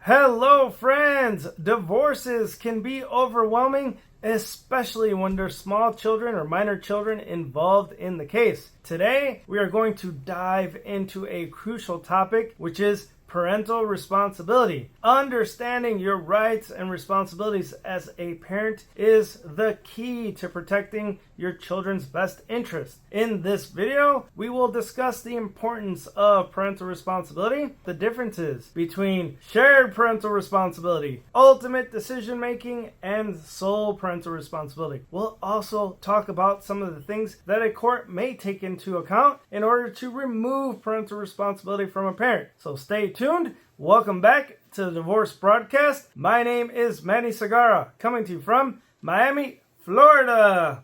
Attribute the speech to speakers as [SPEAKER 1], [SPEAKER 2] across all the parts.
[SPEAKER 1] Hello friends! Divorces can be overwhelming, especially when there's small children or minor children involved in the case. Today, we are going to dive into a crucial topic, which is parental responsibility. Understanding your rights and responsibilities as a parent is the key to protecting your children's best interest. In this video, we will discuss the importance of parental responsibility, the differences between shared parental responsibility, ultimate decision making, and sole parental responsibility. We'll also talk about some of the things that a court may take into account in order to remove parental responsibility from a parent. So stay tuned. Welcome back to the Divorce Broadcast. My name is Manny Segarra, coming to you from Miami, Florida.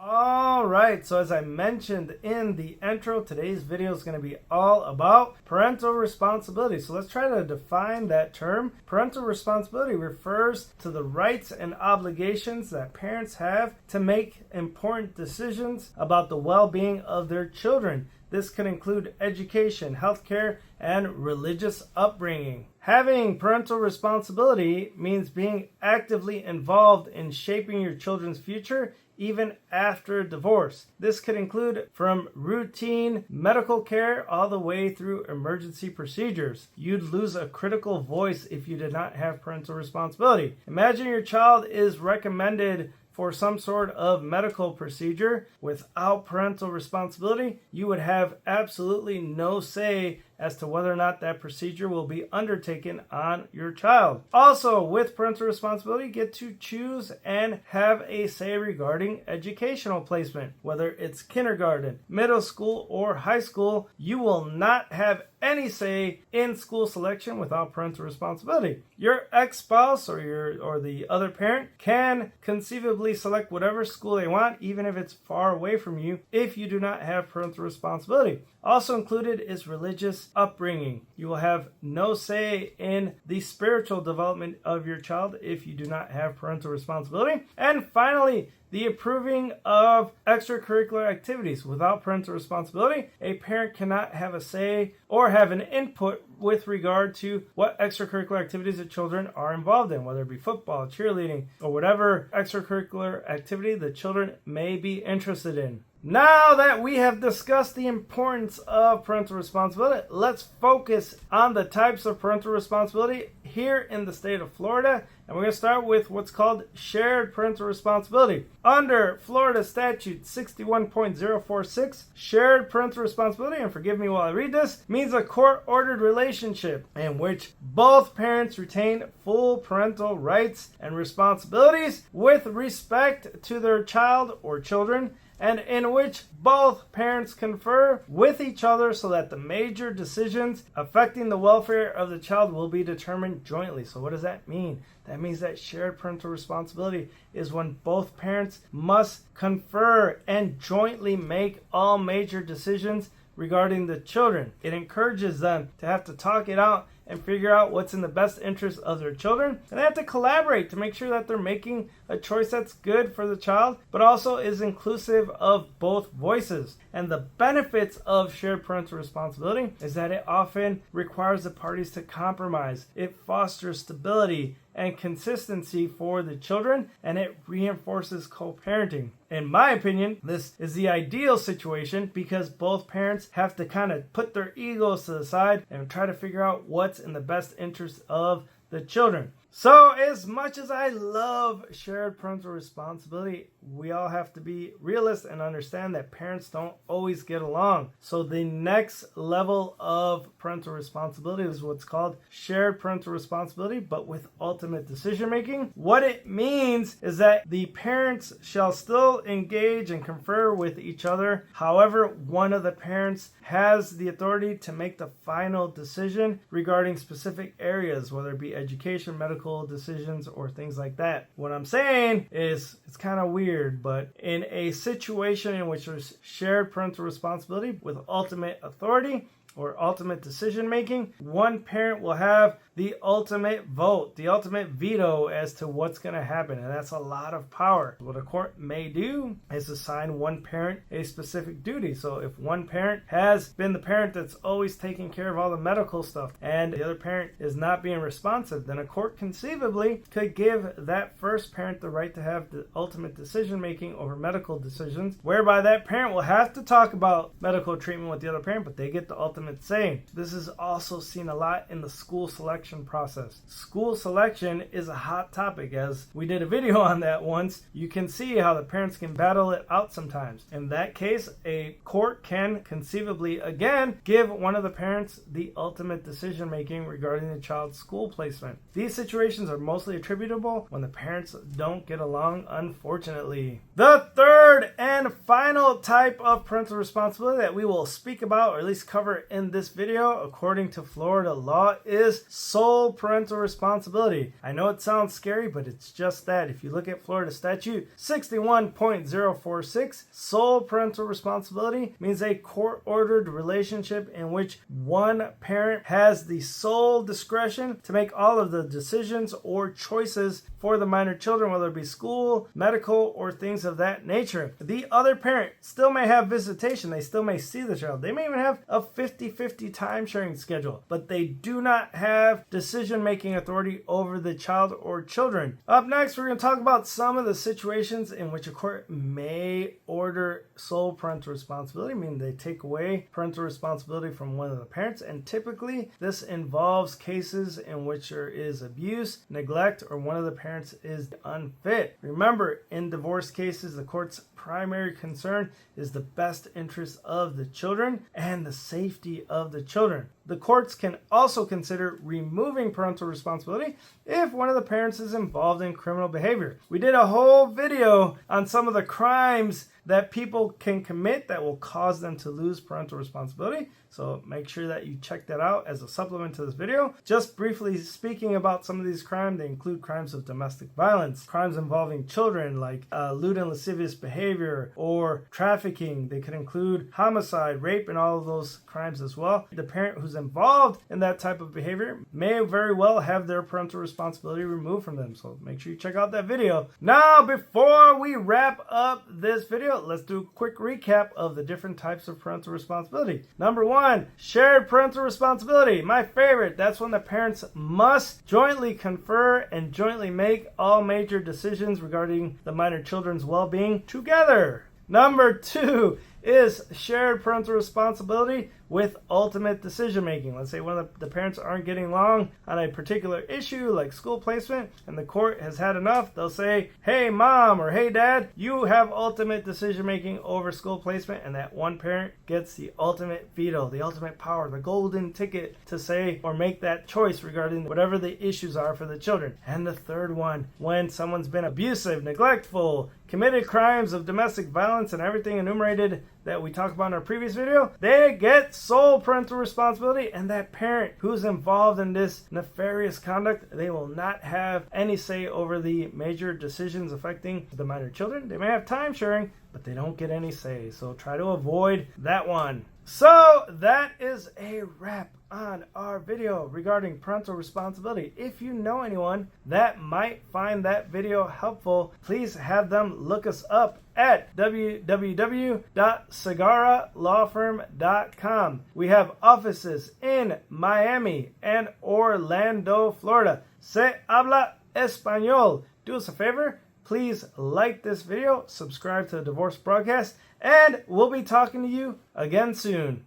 [SPEAKER 1] Alright, so as I mentioned in the intro, today's video is going to be all about parental responsibility. So let's try to define that term. Parental responsibility refers to the rights and obligations that parents have to make important decisions about the well-being of their children. This could include education, healthcare, and religious upbringing. Having parental responsibility means being actively involved in shaping your children's future even after divorce. This could include from routine medical care all the way through emergency procedures. You'd lose a critical voice if you did not have parental responsibility. Imagine your child is recommended for some sort of medical procedure. Without parental responsibility, you would have absolutely no say as to whether or not that procedure will be undertaken on your child. Also, with parental responsibility, you get to choose and have a say regarding educational placement. Whether it's kindergarten, middle school, or high school, you will not have any say in school selection without parental responsibility. Your ex-spouse or the other parent can conceivably select whatever school they want, even if it's far away from you, if you do not have parental responsibility. Also included is religious upbringing. You will have no say in the spiritual development of your child if you do not have parental responsibility. And finally, the approving of extracurricular activities. Without parental responsibility, a parent cannot have a say or have an input with regard to what extracurricular activities the children are involved in, whether it be football, cheerleading, or whatever extracurricular activity the children may be interested in. Now that we have discussed the importance of parental responsibility, let's focus on the types of parental responsibility here in the state of Florida. And we're going to start with what's called shared parental responsibility. Under Florida Statute 61.046, shared parental responsibility, and forgive me while I read this, means a court-ordered relationship in which both parents retain full parental rights and responsibilities with respect to their child or children, and in which both parents confer with each other so that the major decisions affecting the welfare of the child will be determined jointly. So what does that mean? That means that shared parental responsibility is when both parents must confer and jointly make all major decisions regarding the children. It encourages them to have to talk it out and figure out what's in the best interest of their children. And they have to collaborate to make sure that they're making a choice that's good for the child, but also is inclusive of both voices. And the benefits of shared parental responsibility is that it often requires the parties to compromise. It fosters stability and consistency for the children, and it reinforces co-parenting. In my opinion, this is the ideal situation because both parents have to kind of put their egos to the side and try to figure out what's in the best interest of the children. So as much as I love shared parental responsibility, we all have to be realists and understand that parents don't always get along. So the next level of parental responsibility is what's called shared parental responsibility, but with ultimate decision making. What it means is that the parents shall still engage and confer with each other. However, one of the parents has the authority to make the final decision regarding specific areas, whether it be education, medical decisions, or things like that. What I'm saying is it's kind of weird, but in a situation in which there's shared parental responsibility with ultimate authority or ultimate decision making, one parent will have the the ultimate vote, the ultimate veto as to what's going to happen. And that's a lot of power. What a court may do is assign one parent a specific duty. So if one parent has been the parent that's always taking care of all the medical stuff and the other parent is not being responsive, then a court conceivably could give that first parent the right to have the ultimate decision making over medical decisions, whereby that parent will have to talk about medical treatment with the other parent, but they get the ultimate say. This is also seen a lot in the school selection process. School selection is a hot topic, as we did a video on that once. You can see how the parents can battle it out sometimes. In that case, a court can conceivably again give one of the parents the ultimate decision making regarding the child's school placement. These situations are mostly attributable when the parents don't get along, unfortunately. The third and final type of parental responsibility that we will speak about, or at least cover in this video, according to Florida law, is sole parental responsibility. I know it sounds scary, but it's just that. If you look at Florida statute 61.046, sole parental responsibility means a court-ordered relationship in which one parent has the sole discretion to make all of the decisions or choices for the minor children, whether it be school, medical, or things of that nature. The other parent still may have visitation. They still may see the child. They may even have a 50-50 time sharing schedule, but they do not have decision-making authority over the child or children. Up next, we're going to talk about some of the situations in which a court may order sole parental responsibility, meaning they take away parental responsibility from one of the parents, and typically this involves cases in which there is abuse, neglect, or one of the parents is unfit. Remember, in divorce cases, the court's primary concern is the best interest of the children and the safety of the children. The courts can also consider removing parental responsibility if one of the parents is involved in criminal behavior. We did a whole video on some of the crimes that people can commit that will cause them to lose parental responsibility. So make sure that you check that out as a supplement to this video. Just briefly speaking about some of these crimes, they include crimes of domestic violence, crimes involving children like lewd and lascivious behavior or trafficking. They could include homicide, rape, and all of those crimes as well. The parent who's involved in that type of behavior may very well have their parental responsibility removed from them. So make sure you check out that video. Now, before we wrap up this video, let's do a quick recap of the different types of parental responsibility. Number one, shared parental responsibility. My favorite. That's when the parents must jointly confer and jointly make all major decisions regarding the minor children's well-being together. Number two is shared parental responsibility with ultimate decision making. Let's say one of the parents aren't getting along on a particular issue like school placement and the court has had enough. They'll say, hey mom or hey dad, you have ultimate decision making over school placement, and that one parent gets the ultimate veto, the ultimate power, the golden ticket to say or make that choice regarding whatever the issues are for the children. And the third one, when someone's been abusive, neglectful, committed crimes of domestic violence and everything enumerated that we talked about in our previous video, they get sole parental responsibility, and that parent who's involved in this nefarious conduct, they will not have any say over the major decisions affecting the minor children. They may have time sharing, but they don't get any say. So try to avoid that one. So that is a wrap on our video regarding parental responsibility. If you know anyone that might find that video helpful, please have them look us up at www.segarralawfirm.com. We have offices in Miami and Orlando, Florida. Se habla español. Do us a favor, please like this video, subscribe to the Divorce Broadcast, and we'll be talking to you again soon.